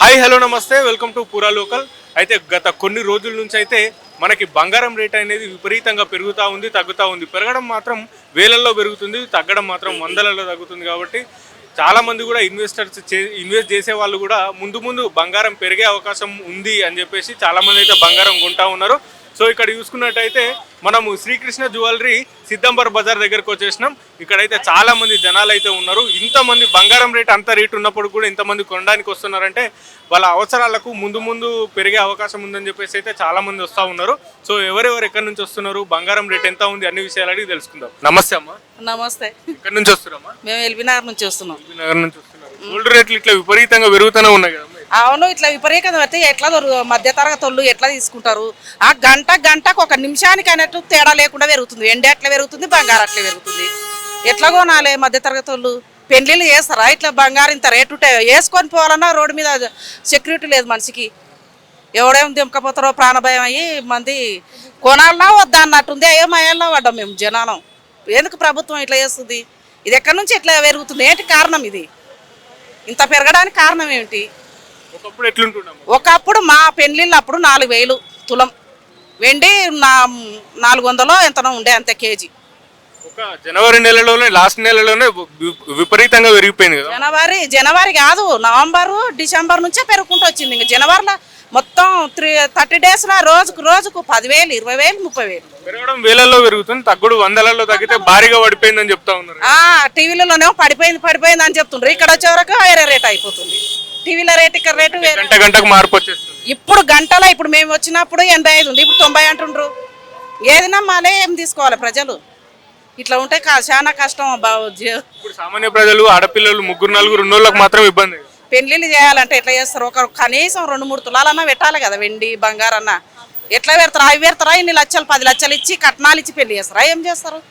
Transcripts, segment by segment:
Hi hello నమస్తే welcome to పూరా local. అయితే గత కొన్ని రోజుల నుంచి అయితే మనకి బంగారం రేట్ అనేది విపరీతంగా పెరుగుతూ ఉంది, తగ్గుతూ ఉంది. పెరగడం మాత్రం వేలల్లో పెరుగుతుంది, తగ్గడం మాత్రం వందలలో తగ్గుతుంది. కాబట్టి చాలామంది కూడా ఇన్వెస్ట్ చేసే వాళ్ళు కూడా ముందు ముందు బంగారం పెరిగే అవకాశం ఉంది అని చెప్పేసి చాలామంది అయితే బంగారం కొంటా ఉన్నారు. సో ఇక్కడ చూసుకున్నట్టయితే మనము శ్రీకృష్ణ జ్యువెలరీ సిద్దంబర్ బజార్ దగ్గరకు వచ్చేసినాం. ఇక్కడైతే చాలా మంది జనాలు అయితే ఉన్నారు. ఇంతమంది బంగారం రేట్ అంత రేట్ ఉన్నప్పుడు కూడా ఇంతమంది కొనడానికి వస్తున్నారంటే వాళ్ళ అవసరాలకు ముందు ముందు పెరిగే అవకాశం ఉందని చెప్పేసి అయితే చాలా మంది వస్తూ ఉన్నారు. సో ఎవరెవరు ఎక్కడి నుంచి వస్తున్నారు, బంగారం రేట్ ఎంత ఉంది, అన్ని విషయాలు అడిగి తెలుసుకుందాం. నమస్తే అమ్మా. నమస్తే. ఎక్కడి నుంచి వస్తున్నారమ్మా? మేము ఎల్బీనగర్ నుంచి వస్తున్నాం. ఎల్బీనగర్ నుంచి వస్తున్నారు. గోల్డ్ రేట్లు ఇట్లా విపరీతంగా పెరుగుతూనే ఉన్నాయి కదా? అవును, ఇట్లా విపరీతంగా పడితే ఎట్లా మధ్య తరగతి వాళ్ళు ఎట్లా తీసుకుంటారు? ఆ గంటకు ఒక నిమిషానికి అన్నట్టు తేడా లేకుండా పెరుగుతుంది. ఎండ ఎట్లా పెరుగుతుంది, బంగారం అట్లా పెరుగుతుంది. ఎట్లా కొనాలి మధ్య తరగతి వాళ్ళు? పెళ్లిళ్ళు చేస్తారా ఇట్లా బంగారం ఇంత రేటు వేసుకొని పోవాలన్నా రోడ్డు మీద సెక్యూరిటీ లేదు మనిషికి. ఎవడేం దింపకపోతారో ప్రాణభయం అయ్యి మంది కొనాలన్నా వద్దా అన్నట్టుంది. ఏమయ్యాలో పడ్డాం మేము జనాలం. ఎందుకు ప్రభుత్వం ఇట్లా చేస్తుంది? ఇది ఎక్కడి నుంచి ఇట్లా పెరుగుతుంది? ఏంటి కారణం? ఇది ఇంత పెరగడానికి కారణం ఏమిటి? ఒకప్పుడు మా పెళ్లిళ్ళు అప్పుడు 4000 తులం వెండి, 400 ఎంతనో ఉండే అంతే కేజీ. ఒక జనవరి నెలలోనే, లాస్ట్ నెలలోనే విపరీతంగా పెరిగిపోయింది కదా? జనవరి కాదు, నవంబరు డిసెంబర్ నుంచే పెరుగుకుంటూ వచ్చింది. ఇంకా జనవరిలో మొత్తం 30 days రోజుకు 10,000, 20,000, 30,000 పెరగడం వేలల్లో పెరుగుతుంది, తగ్గుడు వందలలో తగ్గితే భారీగా పడిపోయిందని చెప్తా ఉన్నారు. టీవీలలోనేమో పడిపోయింది అని చెప్తుండ్రు. ఇక్కడ వచ్చే వరకు వేరే రేట్ అయిపోతుంది. టీవీల రేట్ ఇక్కడ రేటు వేరే, గంటకు మార్పు వచ్చేస్తుంది. ఇప్పుడు మేము వచ్చినప్పుడు 85 ఉంది, ఇప్పుడు 90 అంటుండ్రు. ఏదైనా మాలే ఏం తీసుకోవాలి ప్రజలు? ఇట్లా ఉంటే చాలా కష్టం. ఇప్పుడు సామాన్య ప్రజలు, ఆడపిల్లలు, 3-4 ఉన్నోళ్ళకి మాత్రం ఇబ్బంది. పెళ్లిళ్ళు చేయాలంటే ఎట్లా చేస్తారు? కనీసం 2-3 తులాలన్నా పెట్టాలి కదా, వెండి బంగారన్నా. ఎట్లా పెడతారు? అవి పెడతారా? ఇన్ని లక్షలు 10 లక్షలు ఇచ్చి కట్నాలు ఇచ్చి పెళ్లి చేస్తారా? ఏం చేస్తారు?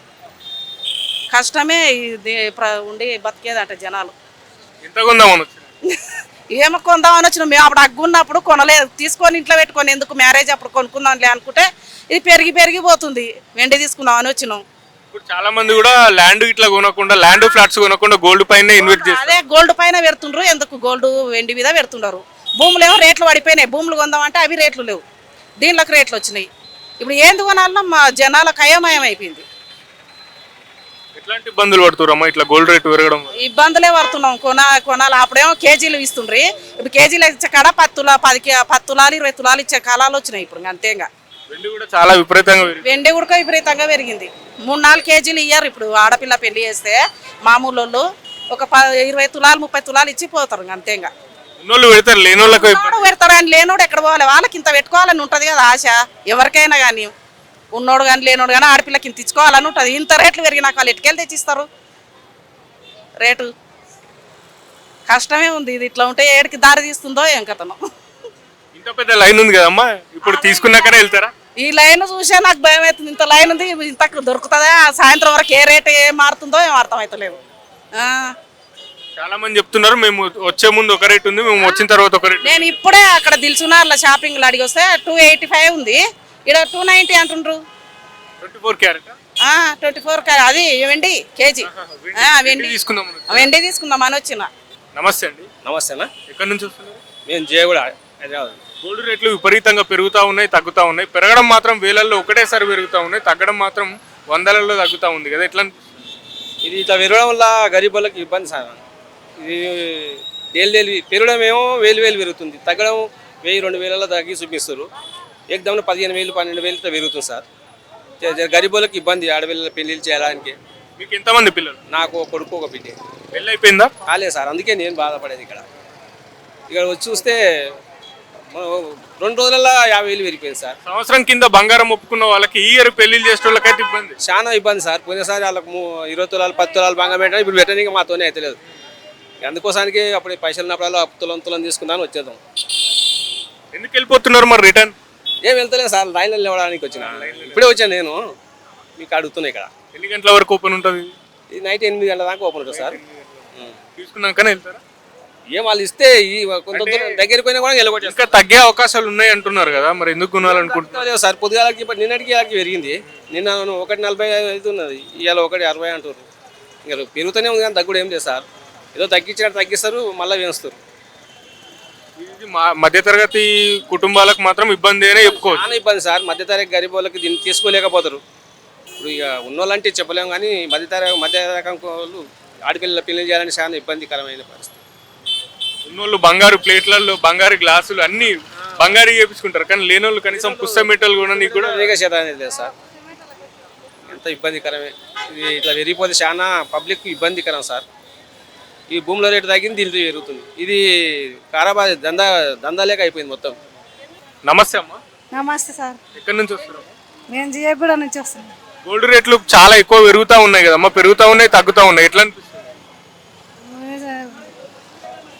కష్టమే ఇది ఉండి బతికేదంటే జనాలు. ఎంత కొందామని ఏమో కొందామని వచ్చినాం మేము. అప్పుడు అగ్గున్నప్పుడు కొనలేదు, తీసుకొని ఇంట్లో పెట్టుకొని ఎందుకు మ్యారేజ్ అప్పుడు కొనుక్కుందాంలే అనుకుంటే ఇది పెరిగిపోతుంది. వెండి తీసుకుందామని వచ్చినాం. ఇప్పుడు చాలా మంది కూడా ల్యాండ్ ఇట్లా కొనకుండా, ల్యాండ్ ఫ్లాట్స్ కొనకుండా గోల్డ్ పైన ఇన్వెస్ట్ చేస్తారు. అదే గోల్డ్ పైన పెడుతుండ్రు. ఎందుకు గోల్డ్ వెండి మీద పెడుతుంటారు? భూములు ఏమో రేట్లు పడిపోయినాయి. భూములు కొందామంటే అవి రేట్లు లేవు, దీనిలోకి రేట్లు వచ్చినాయి. ఇప్పుడు ఏంది కొనాలన్నా మా జనాలకు అయోమయం అయిపోయింది. ఎట్లాంటి ఇబ్బందులు పడుతురమ్మా ఇట్లా గోల్డ్ రేట్ పెరగడం? ఇబ్బందులే పడుతున్నాం. కొనాలి. అప్పుడేమో కేజీలు ఇస్తుండ్రి, ఇప్పుడు కేజీలు ఇచ్చే కాడ 10 తులాలు 20 తులాలు ఇచ్చే కాలాలు వచ్చినాయి ఇప్పుడు. అంతేగా వెండి కూడా చాలా విపరీతంగా విపరీతంగా పెరిగింది. 3-4 కేజీలు ఇయ్యారు ఇప్పుడు. ఆడపిల్ల పెళ్లి చేస్తే మామూలు వాళ్ళు ఒక 20 తులాలు 30 తులాలు ఇచ్చి పోతారు. అంతేగా పెడతారు. లేనోళ్ళకి పెడతారు. అని లేనోడు ఎక్కడ పోవాలి? వాళ్ళకి ఇంత పెట్టుకోవాలని ఉంటుంది కదా ఆశ ఎవరికైనా కానీ. ఉన్నోడు కానీ లేనోడు కానీ ఆడపిల్లకి ఇంత ఇచ్చుకోవాలని ఉంటుంది. ఇంత రేట్లు పెరిగినాక వాళ్ళు ఎట్టుకెళ్ళి తెచ్చిస్తారు రేటు? కష్టమే ఉంది. ఇది ఇట్లా ఉంటే ఏడికి దారి తీస్తుందో ఏం కథను. ఇంత పెద్ద లైన్ ఉంది కదమ్మా, ఇప్పుడు తీసుకున్నాకనే వెళ్తారా? ఈ లైన్ చూసే నాకు భయం అవుతుంది. ఇంత లైన్ ఉంది, ఇంత దొరుకుతుందా? సాయంత్రం వరకు ఏ రేటు ఏం మారుతుందో ఏం అర్థం అవుతలేదు. చాలా మంది చెప్తున్నారు మేము వచ్చే ముందు ఒక రేట్ ఉంది, మేము వచ్చిన తర్వాత ఒక రేట్. నేను ఇప్పుడే అక్కడ దిల్సునార్ల షాపింగ్లో అడిగి వస్తే 285 ఉంది, ఇక్కడ 290 అంటుండ్రు. 24 క్యారెట్ 24 క్యారెట్ అది వెండి కేజీ. వెండి తీసుకుందాం అని వచ్చిన. నమస్తే అండి. నమస్తే అన్న. ఎక్కడి నుంచి వస్తున్నారు? మేము జయగూడ, హైదరాబాద్. గోల్డ్ రేట్లు విపరీతంగా పెరుగుతూ ఉన్నాయి, తగ్గుతూ ఉన్నాయి. పెరగడం మాత్రం వేలల్లో ఒకటేసారి పెరుగుతూ ఉన్నాయి, తగ్గడం మాత్రం వందలలో తగ్గుతూ ఉంది కదా? ఎట్లా? ఇది ఇట్లా పెరగడం వల్ల గరీబ్ వాళ్ళకి ఇబ్బంది సార్. ఇది డైలీ పెరగడం ఏమో 1000 పెరుగుతుంది, తగ్గడం 1000-2000 తగ్గి చూపిస్తారు. ఏకదమ్మున 15,000 12,000 పెరుగుతుంది సార్. గరీబ్ వాళ్ళకి ఇబ్బంది ఆడపిల్లల పెళ్లిళ్ళు చేయడానికి. మీకు ఎంతమంది పిల్లలు? నాకు ఒక కొడుకు ఒక బిడ్డ. పెళ్ళి అయిపోయిందా? కాలేదు సార్, అందుకే నేను బాధపడేది. ఇక్కడ వచ్చి చూస్తే 2 రోజులలో 50,000 పెరిగిపోయింది సార్. సంవత్సరం కింద బంగారం ఒప్పుకున్న వాళ్ళకి ఈ ఇయర్ పెళ్లిళ్ళు చేసే వాళ్ళకైతే ఇబ్బంది, చాలా ఇబ్బంది సార్. పోయినసారి వాళ్ళకి 20 తులాలు 10 తులాలు బంగారం పెట్టాను, ఇప్పుడు పెట్టడానికి మాతోనే అవుతలేదు. అందుకోసానికి అప్పుడు పైసలు ఉన్నప్పుడల్లా తులం తీసుకుందాని వచ్చేద్దాం. ఎందుకు వెళ్ళిపోతున్నారు మరి రిటర్న్? ఏం వెళ్తలేదు సార్, లైన్లో నిలవడానికి వచ్చిన. ఇప్పుడే వచ్చాను నేను, మీకు అడుగుతున్నా. ఇక్కడ ఎన్ని గంటల వరకు ఓపెన్ ఉంటుంది? ఇది నైట్ 8 గంటల దాకా ఓపెన్ ఉంటుంది సార్. తీసుకున్నాకనే వెళ్తారా? ఏం వాళ్ళు ఇస్తే కొంత దగ్గరికి పోయినా కూడా వెళ్ళగొట్టారు. ఇంకా తగ్గే అవకాశాలు ఉన్నాయి అంటున్నారు కదా, మరి ఎందుకు కొనాలనుకుంటున్నారు సార్? పొద్దుగాలకి నిన్నటికి వాళ్ళకి పెరిగింది. నిన్న 1.45 ఉన్నది, ఇవాళ 1.60 అంటారు. ఇంకా పెరుగుతూనే ఉంది కానీ తగ్గుడు ఏం లేదు సార్. ఏదో తగ్గించినట్టు తగ్గిస్తారు, మళ్ళీ వేస్తారు. ఇది మధ్యతరగతి కుటుంబాలకు మాత్రం ఇబ్బంది అనే చెప్పుకోవచ్చు. చాలా ఇబ్బంది సార్. మధ్యతరగతి గరీబ్ వాళ్ళకి దీన్ని తీసుకోలేకపోతారు. ఇప్పుడు ఇక ఉన్నోళ్ళంటే చెప్పలేము, కానీ మధ్యరకం వాళ్ళు ఆడపిల్లల పెళ్లి చేయాలని చాలా ఇబ్బందికరమైన పరిస్థితి. ఉన్నోళ్ళు బంగారు ప్లేట్లలో బంగారు గ్లాసులు అన్ని బంగారు చేపించుకుంటారు, కానీ లేనోళ్ళు కనీసం పుస్తమెట్టలు కూడా నీకు కూడా అదే శాతం అనేది లేదు సార్. ఎంత ఇబ్బందికరమే ఇది. ఇట్లా పెరిగిపోతే చాలా పబ్లిక్ ఇబ్బందికరం సార్. ఈ భూముల రేటు తగ్గింది, దీంతో పెరుగుతుంది. ఇది కారాబా దందాలేక అయిపోయింది మొత్తం. నమస్తే అమ్మా. నమస్తే సార్. ఎక్కడి నుంచి వస్తున్నాం? మేము జియగూడ నుంచి వస్తున్నాం. గోల్డ్ రేట్లు చాలా ఎక్కువ పెరుగుతూ ఉన్నాయి కదమ్మా, పెరుగుతూ ఉన్నాయి తగ్గుతూ ఉన్నాయి, ఎట్లా అనిపిస్తుంది?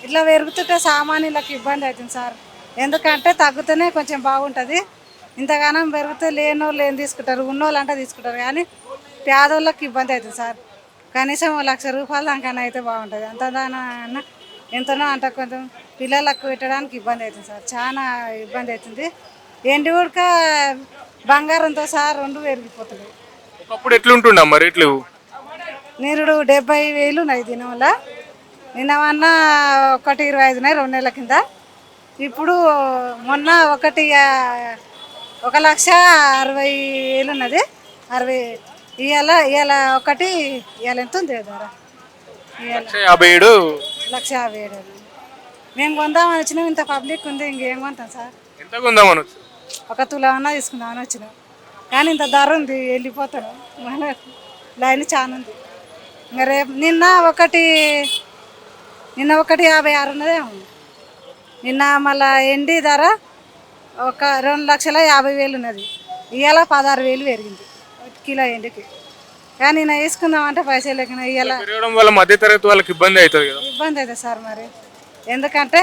ఇట్లా పెరుగుతుంటే సామాన్యులకు ఇబ్బంది అవుతుంది సార్. ఎందుకంటే తగ్గుతూనే కొంచెం బాగుంటుంది. ఇంతగానం పెరిగితే లేని వాళ్ళు ఏం తీసుకుంటారు, ఉన్నోళ్ళు అంటే తీసుకుంటారు, కానీ పేదోళ్ళకి ఇబ్బంది అవుతుంది సార్. కనీసం 1,00,000 రూపాయలు దానికన్నా అయితే బాగుంటుంది. అంత దానా ఎంతనో అంత కొంచెం పిల్లలకు పెట్టడానికి ఇబ్బంది అవుతుంది సార్. చాలా ఇబ్బంది అవుతుంది. ఎండి ఉడక బంగారంతో సార్ 2 పెరిగిపోతుంది. ఒకప్పుడు ఎట్లుంటుండమ్మా రేట్లు? నీరుడు 70,000 ఉన్నాయి దినం వల్ల. నిన్నమన్నా 1,25,000 ఉన్నాయి 2 నెలల కింద. ఇప్పుడు మొన్న 1,60,60,000 ఉన్నది. 60 ఇవాళ ఎంత ఉంది ధర? 1,57,000. 1,57,000. మేము కొందామని వచ్చినాం, ఇంత పబ్లిక్ ఉంది, ఇంకేం కొంటాం సార్. ఎంత కొందామని వచ్చి? 1 తులమన్నా తీసుకుందామని వచ్చినాం, కానీ ఇంత ధర ఉంది, వెళ్ళిపోతాను. మన లైన్ చాలా ఉంది. ఇంకా రేపు నిన్న 1,56,000 ఉన్నదేమో. నిన్న మళ్ళా ఎండి ధర 2,50,000 ఉన్నది. ఇవాళ 16,000 పెరిగింది కిలో ఎండికి. కానీ నేను వేసుకుందామంటే పైసలు లేకుండా ఇవాళ పెరగడం వల్ల మధ్యతరగతి వాళ్ళకి ఇబ్బంది అవుతుంది కదా? ఇబ్బంది అవుతుంది సార్. మరి ఎందుకంటే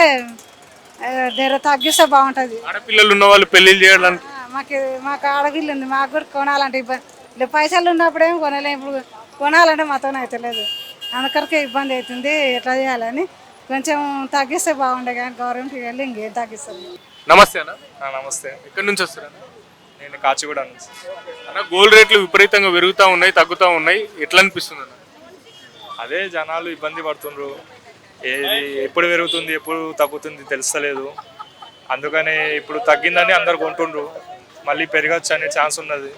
ధర తగ్గిస్తే బాగుంటుంది. ఆడపిల్లలు ఉన్న వాళ్ళు పెళ్లిళ్ళు చేయడానికి మాకు ఆడపిల్లు ఉంది, మాకు కూడా కొనాలంటే ఇబ్బంది. పైసలు ఉన్నప్పుడు ఏం కొనలేము, ఇప్పుడు కొనాలంటే మాతో అయితే లేదు. అందుకొరకే ఇబ్బంది అవుతుంది. ఎట్లా చేయాలని కొంచెం తగ్గిస్తే బాగుండే, కానీ గవర్నమెంట్కి వెళ్ళి ఇంకేం తగ్గిస్తారు. నమస్తే అన్న. నమస్తే. ఎక్కడి నుంచి వస్తారు? నేను కాచిగూడ నుంచి. అన్న గోల్డ్ రేట్లు విపరీతంగా పెరుగుతూ ఉన్నాయి తగ్గుతూ ఉన్నాయి, ఎట్లా అనిపిస్తుంది అన్న? అదే జనాలు ఇబ్బంది పడుతుండ్రు. ఏది ఎప్పుడు పెరుగుతుంది ఎప్పుడు తగ్గుతుంది తెలుస్తలేదు. అందుకనే ఇప్పుడు తగ్గిందని అందరు కొంటుండ్రు, మళ్ళీ పెరగచ్చు అనే ఛాన్స్ ఉన్నది.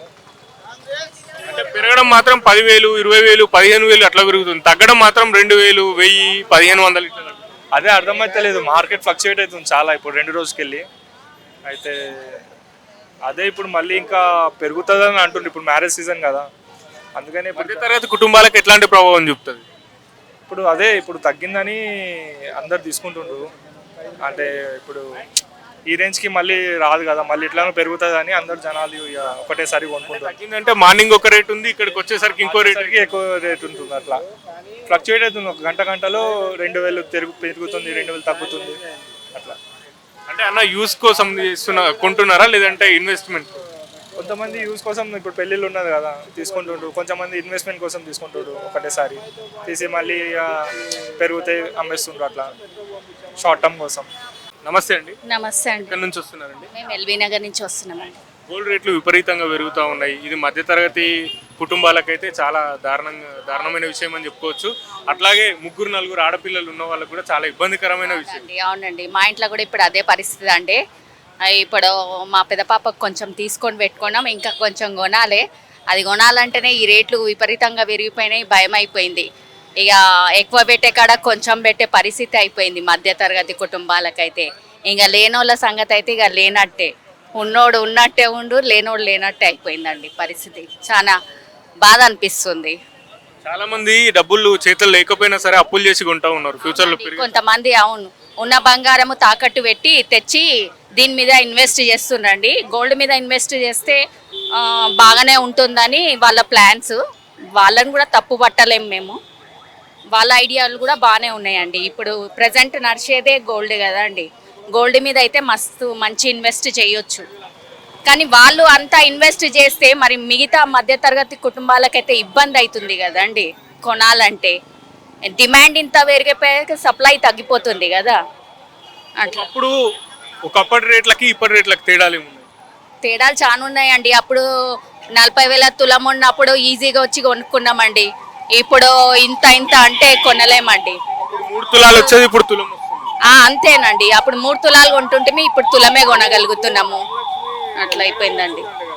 అంటే పెరగడం మాత్రం 10,000, 20,000, 15,000 అట్లా పెరుగుతుంది, తగ్గడం మాత్రం 2,000, 1,000, 1,500 ఇట్లా తగ్గుతుంది. అదే అర్థమైతలేదు. మార్కెట్ ఫ్లక్చుయేట్ అవుతుంది చాలా ఇప్పుడు 2 రోజుకెళ్ళి. అయితే అదే ఇప్పుడు మళ్ళీ ఇంకా పెరుగుతుందని అంటుండ్రు. ఇప్పుడు మ్యారేజ్ సీజన్ కదా, అందుకని మధ్యతరగతి కుటుంబాలకు ఎట్లాంటి ప్రభావం చూపుతుంది? ఇప్పుడు అదే ఇప్పుడు తగ్గిందని అందరు తీసుకుంటుండ్రు. అంటే ఇప్పుడు ఈ రేంజ్కి మళ్ళీ రాదు కదా, మళ్ళీ ఇట్లానో పెరుగుతుంది అని అందరు జనాలు ఇక ఒకటేసారి కొనుక్కుంటారు. తగ్గిందంటే మార్నింగ్ ఒక రేట్ ఉంది, ఇక్కడికి వచ్చేసరికి ఇంకో రేట్కి ఎక్కువ రేట్ ఉంటుంది. అట్లా ఫ్లక్చుయేట్ అవుతుంది. ఒక గంటలో 2,000 పెరుగుతుంది, 2,000 తగ్గుతుంది అట్లా. అంటే అన్న యూస్ కోసం కొంటున్నారా లేదంటే ఇన్వెస్ట్మెంట్? కొంతమంది యూస్ కోసం ఇప్పుడు పెళ్ళిళ్ళు ఉన్నది కదా తీసుకుంటుండ్రు, కొంతమంది ఇన్వెస్ట్మెంట్ కోసం తీసుకుంటుండ్రు. ఒకటేసారి తీసి మళ్ళీ పెరిగితే అమ్మేస్తుండ్రు, అట్లా షార్ట్ టర్మ్ కోసం. నమస్తే అండి. నమస్తే అండి. ఎక్కడి నుంచి వస్తున్నారండి? మేము ఎల్బీ నగర్ నుంచి వస్తున్నామండి. గోల్డ్ రేట్లు విపరీతంగా పెరుగుతూ ఉన్నాయి, ఇది మధ్యతరగతి కుటుంబాలకైతే చాలా దారుణమైన విషయం అని చెప్పుకోవచ్చు. అట్లాగే 3-4 ఆడపిల్లలు ఉన్న వాళ్ళకు కూడా చాలా ఇబ్బందికరమైన విషయం. అవునండి, మా ఇంట్లో కూడా ఇప్పుడు అదే పరిస్థితి అండి. ఇప్పుడు మా పెద్ద పాపకు కొంచెం తీసుకొని పెట్టుకున్నాం, ఇంకా కొంచెం కొనాలి. అది కొనాలంటేనే ఈ రేట్లు విపరీతంగా పెరిగిపోయినాయి, భయం అయిపోయింది. ఇక ఎక్కువ పెట్టే కాడ కొంచెం పెట్టే పరిస్థితి అయిపోయింది మధ్యతరగతి కుటుంబాలకైతే. ఇక లేనోళ్ళ సంగతి అయితే ఇక లేనట్టే, ఉన్నోడు ఉన్నట్టే ఉండు, లేనోడు లేనట్టే అయిపోయిందండి పరిస్థితి. చాలా బాధ అనిపిస్తుంది. చాలా మంది డబ్బులు చేతులు లేకపోయినా సరే అప్పులు చేసి కొంటా ఉన్నారు ఫ్యూచర్ లో. కొంతమంది అవును ఉన్న బంగారము తాకట్టు పెట్టి తెచ్చి దీని మీద ఇన్వెస్ట్ చేస్తుండండి. గోల్డ్ మీద ఇన్వెస్ట్ చేస్తే బాగానే ఉంటుందని వాళ్ళ ప్లాన్స్. వాళ్ళని కూడా తప్పు పట్టలేము మేము, వాళ్ళ ఐడియాలు కూడా బాగానే ఉన్నాయండి. ఇప్పుడు ప్రజెంట్ నడిచేదే గోల్డ్ కదా అండి. గోల్డ్ మీద అయితే మస్తు మంచి ఇన్వెస్ట్ చేయొచ్చు, కానీ వాళ్ళు అంతా ఇన్వెస్ట్ చేస్తే మరి మిగతా మధ్యతరగతి కుటుంబాలకైతే ఇబ్బంది అవుతుంది కదండి. కొనాలంటే డిమాండ్ ఇంత పెరిగిపోయాక సప్లై తగ్గిపోతుంది కదా అట్లా. అప్పుడు ఒకప్పటి రేట్లకి ఇప్పటి రేట్లకి తేడాలు చాలా ఉన్నాయండి. అప్పుడు 40,000 తులం ఉన్నప్పుడు ఈజీగా వచ్చి కొనుక్కున్నామండి. ఇప్పుడు ఇంత అంటే కొనలేమండి. 3 తులాలు వచ్చేది ఇప్పుడు తులం వస్తుంది. అంతేనండి. అప్పుడు 3 తులాలు కొంటుంటే ఇప్పుడు తులమే కొనగలుగుతున్నాము. అట్లా అయిపోయిందండి.